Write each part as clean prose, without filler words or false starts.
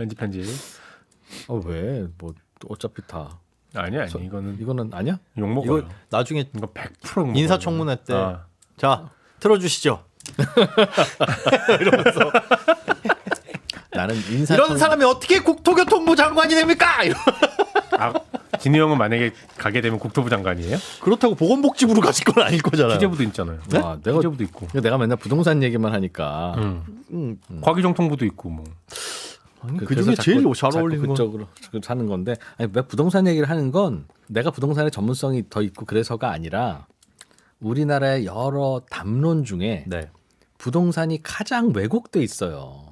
편집. 왜? 뭐 어차피 다. 아니 이거는 아니야? 욕 먹어요. 이거 나중에 이거 100% 인사청문회 때 자 틀어주시죠. 이러면서 나는 이런 사람이 어떻게 국토교통부 장관이 됩니까? 진우 형은 만약에 가게 되면 국토부 장관이에요? 그렇다고 보건복지부로 가실 건 아닐 거잖아요. 기재부도 있잖아요. 네? 기재부도 있고. 내가 맨날 부동산 얘기만 하니까. 과기정통부도 있고 뭐. 그 중에 제일 잘 어울리는 건 그쪽으로 사는 건데 아니, 왜 부동산 얘기를 하는 건 내가 부동산의 전문성이 더 있고 그래서가 아니라 우리나라의 여러 담론 중에 네. 부동산이 가장 왜곡돼 있어요.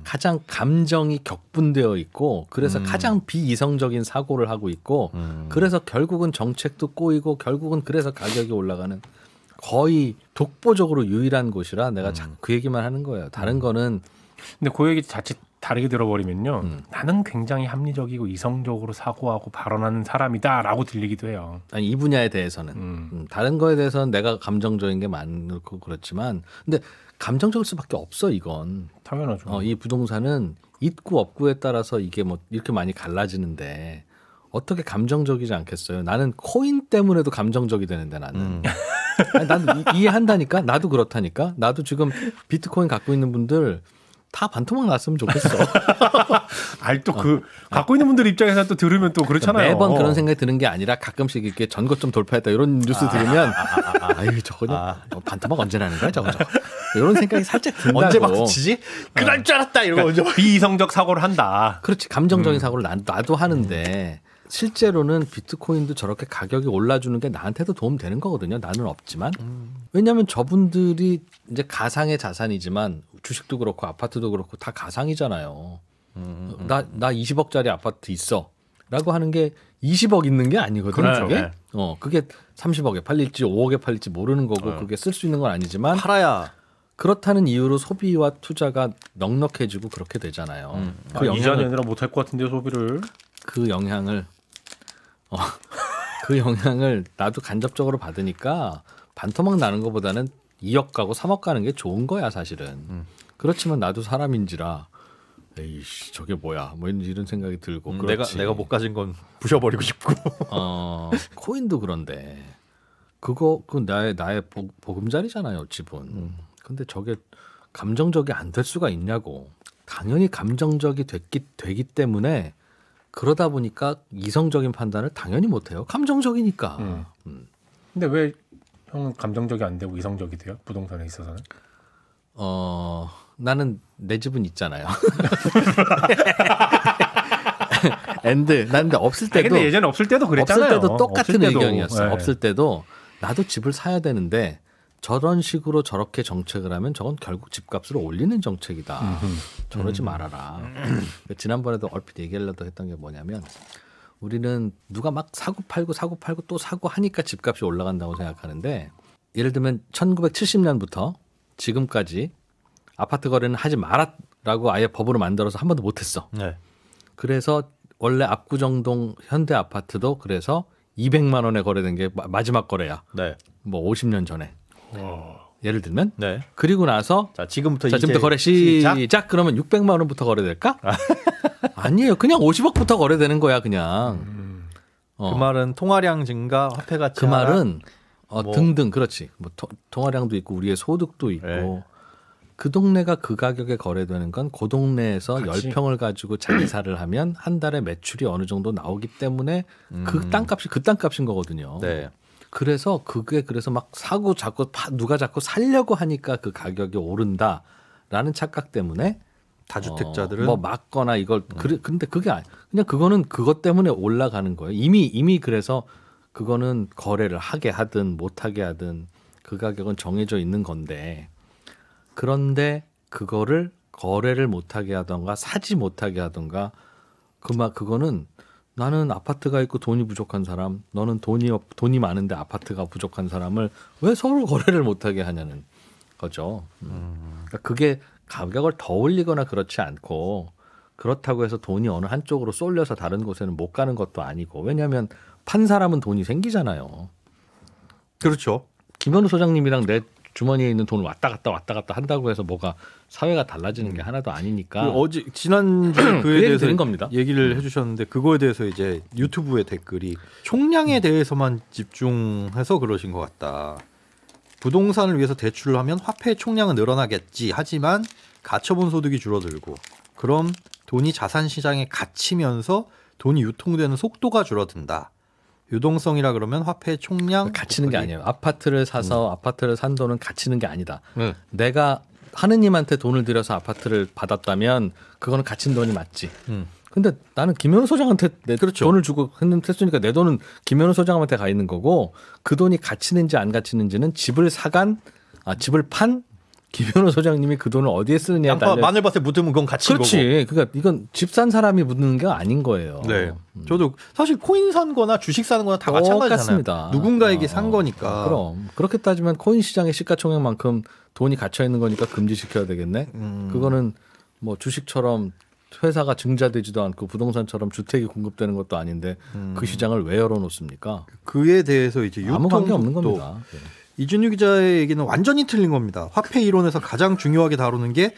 가장 감정이 격분되어 있고 그래서 가장 비이성적인 사고를 하고 있고 그래서 결국은 정책도 꼬이고 결국은 그래서 가격이 올라가는 거의 독보적으로 유일한 곳이라 내가 자꾸 그 얘기만 하는 거예요. 다른 거는 근데 그 얘기 자칫 다르게 들어버리면요. 나는 굉장히 합리적이고 이성적으로 사고하고 발언하는 사람이다라고 들리기도 해요. 아니 이 분야에 대해서는 다른 거에 대해서는 내가 감정적인 게 많고 그렇지만 근데 감정적일 수밖에 없어 이건. 당연하죠. 이 부동산은 있고 없고에 따라서 이게 뭐 이렇게 많이 갈라지는데 어떻게 감정적이지 않겠어요? 나는 코인 때문에도 감정적이 되는데 나는. 아니, 나도 이해한다니까. 나도 그렇다니까. 나도 지금 비트코인 갖고 있는 분들 다 반토막 났으면 좋겠어. 아니 또 갖고 있는 분들 입장에서 또 들으면 또 그렇잖아요. 매번 그런 생각이 드는 게 아니라 가끔씩 이렇게 전고점 돌파했다 이런 뉴스 들으면 아유 저거 반토막 언제 나는 거야 저거. 이런 생각이 살짝 든다고. 언제 막치지? 그럴 줄 알았다 이러고 그러니까 비이성적 사고를 한다. 그렇지 감정적인 사고를 나도 하는데 실제로는 비트코인도 저렇게 가격이 올라주는 게 나한테도 도움 되는 거거든요. 나는 없지만 왜냐하면 저분들이 이제 가상의 자산이지만 주식도 그렇고 아파트도 그렇고 다 가상이잖아요. 나 20억짜리 아파트 있어라고 하는 게 20억 있는 게 아니거든요. 그렇죠. 그게 그게 30억에 팔릴지 5억에 팔릴지 모르는 거고 그게 쓸 수 있는 건 아니지만 팔아야 그렇다는 이유로 소비와 투자가 넉넉해지고 그렇게 되잖아요. 이자는 아니라 못할 것 같은데 소비를. 그 영향을 그 영향을 나도 간접적으로 받으니까 반토막 나는 것보다는 2억 가고 3억 가는 게 좋은 거야 사실은. 그렇지만 나도 사람인지라 에이씨 저게 뭐야 뭐 이런 생각이 들고 내가 못 가진 건 부셔버리고 싶고 코인도 그런데 그거 나의 보금자리잖아요 집은. 근데 저게 감정적이 안 될 수가 있냐고. 당연히 감정적이 되기 때문에 그러다 보니까 이성적인 판단을 당연히 못해요. 감정적이니까. 근데 왜 형은 감정적이 안 되고 이성적이 돼요? 부동산에 있어서는? 나는 내 집은 있잖아요. 근데 없을 때도. 근데 예전에 없을 때도 그랬잖아요. 없을 때도 똑같은 없을 때도. 의견이었어. 네. 없을 때도 나도 집을 사야 되는데 저런 식으로 저렇게 정책을 하면 저건 결국 집값을 올리는 정책이다. 저러지 말아라. 지난번에도 얼핏 얘기하려고 했던 게 뭐냐면 우리는 누가 막 사고 팔고 또 사고 하니까 집값이 올라간다고 생각하는데 예를 들면 1970년부터 지금까지 아파트 거래는 하지 마라라고 아예 법으로 만들어서 한 번도 못했어. 네. 그래서 원래 압구정동 현대 아파트도 그래서 200만 원에 거래된 게 마지막 거래야. 네. 뭐 50년 전에. 예를 들면 네. 그리고 나서 지금부터 거래 시작 그러면 600만 원부터 거래될까? 아니에요. 그냥 50억부터 거래되는 거야 그냥. 그 말은 통화량 증가, 화폐 가치 그 말은 뭐. 등등 그렇지. 뭐 통화량도 있고 우리의 소득도 있고 네. 그 동네가 그 가격에 거래되는 건 그 동네에서 그치. 10평을 가지고 장사를 하면 한 달에 매출이 어느 정도 나오기 때문에 그 땅값인 거거든요. 네. 그래서 그래서 막 사고 누가 자꾸 살려고 하니까 그 가격이 오른다라는 착각 때문에 다주택자들은 뭐 막거나 이걸 근데 그게 그냥 그거는 그것 때문에 올라가는 거예요. 이미 그래서 그거는 거래를 하게 하든 못하게 하든 그 가격은 정해져 있는 건데 그런데 그거를 거래를 못하게 하던가 사지 못하게 하던가 그거는 나는 아파트가 있고 돈이 부족한 사람, 너는 돈이 많은데 아파트가 부족한 사람을 왜 서로 거래를 못하게 하냐는 거죠. 그러니까 그게 가격을 더 올리거나 그렇지 않고 그렇다고 해서 돈이 어느 한쪽으로 쏠려서 다른 곳에는 못 가는 것도 아니고 왜냐하면 판 사람은 돈이 생기잖아요. 그렇죠. 김현우 소장님이랑 내 주머니에 있는 돈을 왔다 갔다 한다고 해서 뭐가 사회가 달라지는 게 하나도 아니니까. 어제 지난주에 그에 대해서 드린 겁니다. 얘기를 해주셨는데 그거에 대해서 이제 유튜브에 댓글이 총량에 대해서만 집중해서 그러신 것 같다. 부동산을 위해서 대출을 하면 화폐의 총량은 늘어나겠지. 하지만 가처분 소득이 줄어들고 그럼 돈이 자산 시장에 갇히면서 돈이 유통되는 속도가 줄어든다. 유동성이라 그러면 화폐의 총량 갇히는 게 아니에요. 아파트를 사서 아파트를 산 돈은 갇히는 게 아니다. 내가 하느님한테 돈을 들여서 아파트를 받았다면 그거는 갇힌 돈이 맞지. 근데 나는 김현우 소장한테 내 그렇죠. 돈을 주고 했으니까 내 돈은 김현우 소장한테 가 있는 거고 그 돈이 갇히는지 안 갇히는지는 집을 판 김현우 소장님이 그 돈을 어디에 쓰느냐에 양파 따라. 마늘밭에 묻으면 그건 갇힌 그렇지. 거고. 그러니까 이건 집 산 사람이 묻는 게 아닌 거예요. 네. 저도 사실 코인 산 거나 주식 사는 거나 다 마찬가지잖아요. 똑같습니다. 누군가에게 산 거니까. 그럼 그렇게 따지면 코인 시장의 시가총액만큼 돈이 갇혀 있는 거니까 금지시켜야 되겠네. 그거는 뭐 주식처럼 회사가 증자되지도 않고 부동산처럼 주택이 공급되는 것도 아닌데 그 시장을 왜 열어놓습니까? 그에 대해서 이제 아무 관계 없는 유통속도 겁니다. 네. 이준유 기자의 얘기는 완전히 틀린 겁니다. 화폐 이론에서 가장 중요하게 다루는 게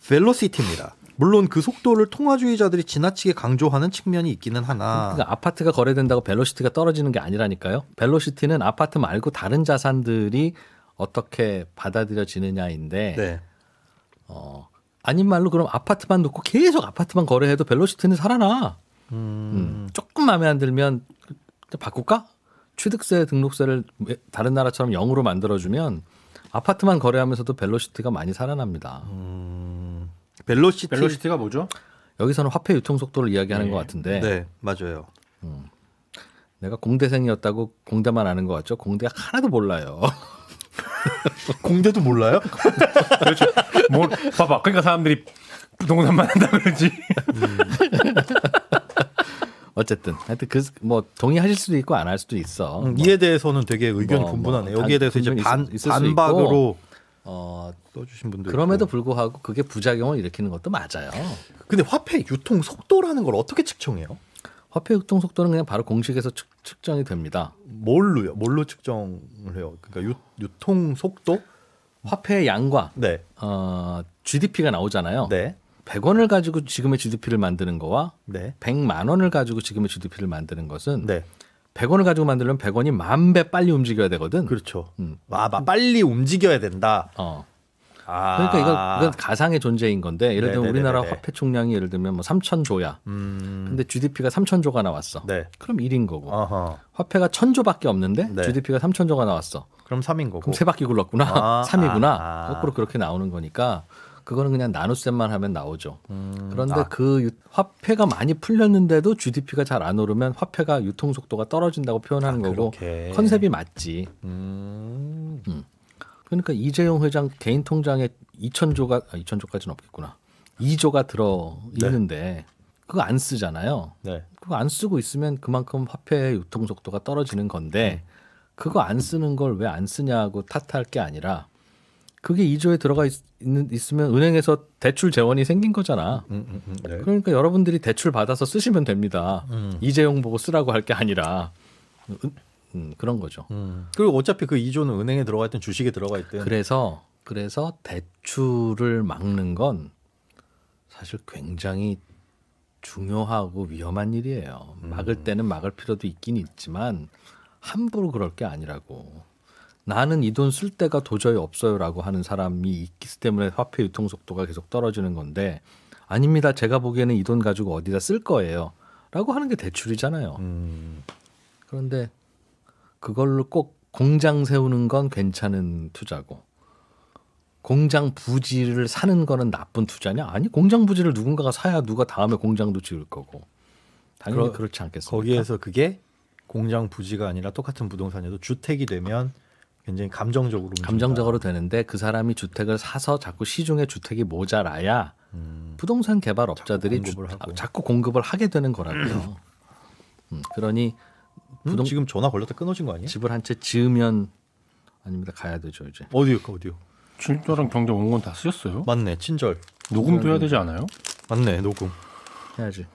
벨로시티입니다. 물론 그 속도를 통화주의자들이 지나치게 강조하는 측면이 있기는 하나. 그러니까 아파트가 거래된다고 벨로시티가 떨어지는 게 아니라니까요. 벨로시티는 아파트 말고 다른 자산들이 어떻게 받아들여지느냐인데 네. 아닌 말로 그럼 아파트만 놓고 계속 아파트만 거래해도 벨로시티는 살아나. 조금 마음에 안 들면 바꿀까? 취득세, 등록세를 다른 나라처럼 0으로 만들어주면 아파트만 거래하면서도 벨로시티가 많이 살아납니다. 벨로시티가 뭐죠? 여기서는 화폐 유통 속도를 이야기하는 것 같은데 네, 맞아요. 내가 공대생이었다고 공대만 아는 것 같죠? 공대 하나도 몰라요. 공대도 몰라요? 그렇죠. 뭐 봐봐. 그러니까 사람들이 부동산만 한다 그러지. 어쨌든 하여튼 그 뭐 동의하실 수도 있고 안 할 수도 있어. 이에 대해서는 되게 의견이 분분하네요. 여기에 대해서 이제 반박으로 써주신 분들. 그럼에도 있고. 불구하고 그게 부작용을 일으키는 것도 맞아요. 근데 화폐 유통 속도라는 걸 어떻게 측정해요? 화폐 유통 속도는 그냥 바로 공식에서 측정이 됩니다. 뭘로요? 뭘로 측정을 해요? 그러니까 유통 속도? 화폐의 양과 네. GDP가 나오잖아요. 네. 100원을 가지고 지금의 GDP를 만드는 거와 네. 100만 원을 가지고 지금의 GDP를 만드는 것은 네. 100원을 가지고 만들려면 100원이 10,000배 빨리 움직여야 되거든. 그렇죠. 빨리 움직여야 된다. 그러니까 이건 가상의 존재인 건데 예를 들면 네네네네. 우리나라 화폐 총량이 예를 들면 뭐 3,000조야. 근데 GDP가 3,000조가 나왔어. 네. 그럼 1인 거고. 어허. 화폐가 1,000조밖에 없는데 네. GDP가 3,000조가 나왔어. 그럼 3인 거고. 그럼 세 바퀴 굴렀구나. 3이구나. 아. 거꾸로 그렇게 나오는 거니까 그거는 그냥 나눗셈만 하면 나오죠. 그런데 그 화폐가 많이 풀렸는데도 GDP가 잘 안 오르면 화폐가 유통 속도가 떨어진다고 표현하는 거고 그렇게. 컨셉이 맞지. 그러니까 이재용 회장 개인 통장에 2,000조까지는 없겠구나. 2조가 들어 있는데 그거 안 쓰잖아요. 네. 그거 안 쓰고 있으면 그만큼 화폐의 유통 속도가 떨어지는 건데 그거 안 쓰는 걸 왜 안 쓰냐고 탓할 게 아니라 그게 2조에 들어가 있으면 은행에서 대출 재원이 생긴 거잖아. 네. 그러니까 여러분들이 대출 받아서 쓰시면 됩니다. 이재용 보고 쓰라고 할 게 아니라 그런 거죠. 그리고 어차피 그 2조는 은행에 들어가 있든 주식에 들어가 있든. 그래서 대출을 막는 건 사실 굉장히 중요하고 위험한 일이에요. 막을 때는 막을 필요도 있긴 있지만 함부로 그럴 게 아니라고. 나는 이 돈 쓸 데가 도저히 없어요라고 하는 사람이 있기 때문에 화폐 유통 속도가 계속 떨어지는 건데 아닙니다. 제가 보기에는 이 돈 가지고 어디다 쓸 거예요. 라고 하는 게 대출이잖아요. 그런데 그걸로 꼭 공장 세우는 건 괜찮은 투자고 공장 부지를 사는 거는 나쁜 투자냐? 아니 공장 부지를 누군가가 사야 누가 다음에 공장도 지을 거고 당연히 그렇지 않겠습니까? 거기에서 그게 공장 부지가 아니라 똑같은 부동산이어도 주택이 되면 굉장히 감정적으로 되는데 그 사람이 주택을 사서 자꾸 시중에 주택이 모자라야 부동산 개발업자들이 자꾸 공급을 하게 되는 거라고요. 그러니 지금 전화 걸렸다 끊어진 거 아니에요? 집을 한 채 지으면 아닙니다. 가야 되죠 이제. 어디요? 친절한 경제 원건 다 쓰셨어요? 맞네. 친절. 녹음도 해야 되지 않아요? 맞네. 녹음. 해야지.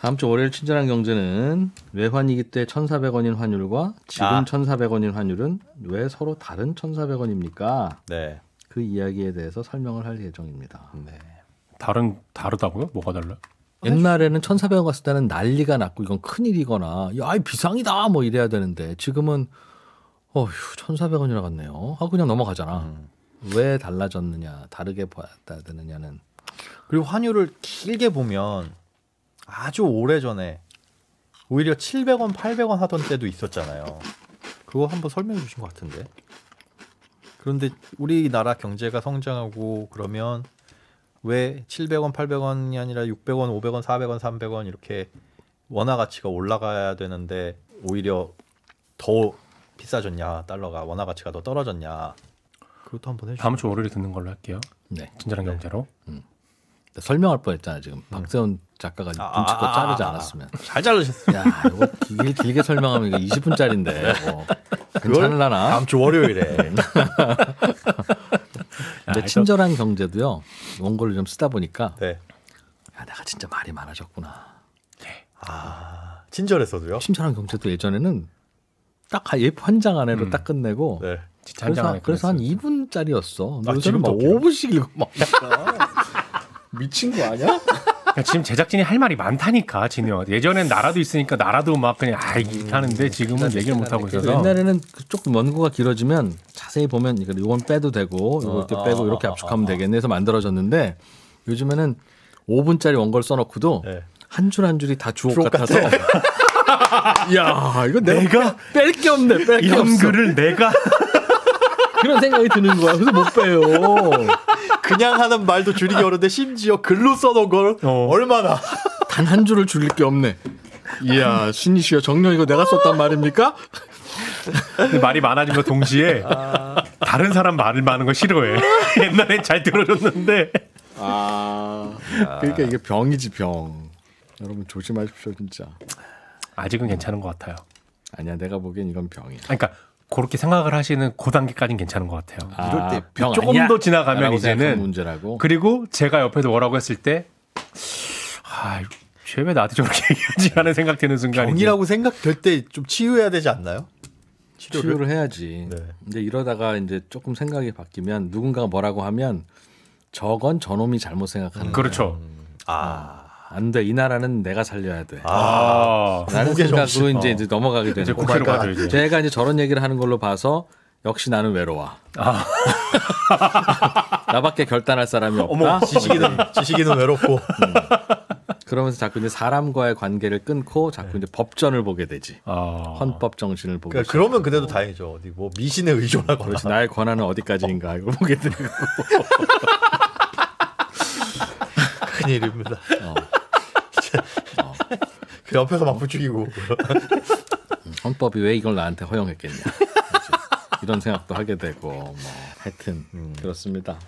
다음 주 월요일 친절한 경제는 외환위기 때 1,400원인 환율과 지금 1,400원인 환율은 왜 서로 다른 1,400원입니까? 네. 그 이야기에 대해서 설명을 할 예정입니다. 네. 다르다고요? 뭐가 달라요? 옛날에는 1,400원 갔을 때는 난리가 났고 이건 큰일이거나 야, 이 비상이다 뭐 이래야 되는데 지금은 1,400원이나 갔네요. 하고 그냥 넘어가잖아. 왜 달라졌느냐, 다르게 봐야 되느냐는. 그리고 환율을 길게 보면 아주 오래전에 오히려 700원, 800원 하던 때도 있었잖아요. 그거 한번 설명해 주신 것 같은데. 그런데 우리나라 경제가 성장하고 그러면 왜 700원, 800원이 아니라 600원, 500원, 400원, 300원 이렇게 원화 가치가 올라가야 되는데 오히려 더 비싸졌냐, 달러가 원화 가치가 더 떨어졌냐. 그것도 한번 해주세요. 다음 주 월요일에 듣는 걸로 할게요. 네. 친절한 경제로. 설명할 뻔했잖아 지금. 박세훈 작가가 눈치껏 자르지 않았으면. 잘 자르셨어요. 야, 이거 길게 설명하면 이거 20분짜리인데 뭐. 괜찮을라나? 다음 주 월요일에. 근데 친절한 경제도요. 원고를 좀 쓰다 보니까 네. 야, 내가 진짜 말이 많아졌구나. 친절했어도요? 친절한 경제도 예전에는 딱 한 장 안에로 딱 끝내고 네. 그래서 한 2분짜리였어. 지금 요새는 막 더 길어. 5분씩 읽고 막 미친 거 아니야? 그러니까 지금 제작진이 할 말이 많다니까 진영. 예전엔 나라도 있으니까 나라도 막 그냥 이렇게 하는데 지금은 얘기를 못 하고 있어서. 옛날에는 조금 원고가 길어지면 자세히 보면 이건 빼도 되고 이거 이렇게 빼고 이렇게 압축하면 되겠네 해서 만들어졌는데 요즘에는 5분짜리 원고를 써놓고도 네. 한 줄 한 줄이 다 주옥 같아서 야 이거 내가 뺄 게 없네. 뺄 게 이런 없어. 글을 내가 그런 생각이 드는 거야. 그래서 못 빼요. 그냥 하는 말도 줄이기 어려운데 심지어 글로 써놓은 걸 얼마나. 단 한 줄을 줄일 게 없네. 이야 신이시여 정녕 이거 내가 썼단 말입니까? 근데 말이 많아진 것 동시에 다른 사람 말을 많은 거 싫어해. 옛날엔 잘 들어줬는데. 그러니까 이게 병이지 병. 여러분 조심하십시오 진짜. 아직은 괜찮은 것 같아요. 아니야 내가 보기엔 이건 병이야. 그러니까 그렇게 생각을 하시는 그 단계까지는 괜찮은 것 같아요. 이럴 때 병 조금 아니야? 더 지나가면 라고 이제는 생각하는 문제라고. 그리고 제가 옆에서 뭐라고 했을 때 쟤 왜 나한테 저렇게 얘기하지 하는 생각 드는 순간이 병이라고 생각될 때 좀 치유해야 되지 않나요? 치료를 해야지. 네. 근데 이러다가 이제 조금 생각이 바뀌면 누군가가 뭐라고 하면 저건 저놈이 잘못 생각하는 거야. 그렇죠. 안 돼. 이 나라는 내가 살려야 돼. 라는 구국의 생각으로 정신. 이제 넘어가게 되는 이제 거야. 국회로 가죠 이제. 제가 이제 저런 얘기를 하는 걸로 봐서 역시 나는 외로워. 나밖에 결단할 사람이 없다. 지식인은 외롭고. 그러면서 자꾸 이제 사람과의 관계를 끊고 자꾸 이제 법전을 보게 되지. 헌법 정신을 보고. 그러니까 그러면 그래도 다행이죠. 어디 뭐 미신에 의존하거나. 그렇지. 나의 권한은 어디까지인가 이걸 보게 되고. 큰일입니다. 그 옆에서 막 부추기고. 헌법이 왜 이걸 나한테 허용했겠냐. 이런 생각도 하게 되고 뭐 하여튼 그렇습니다.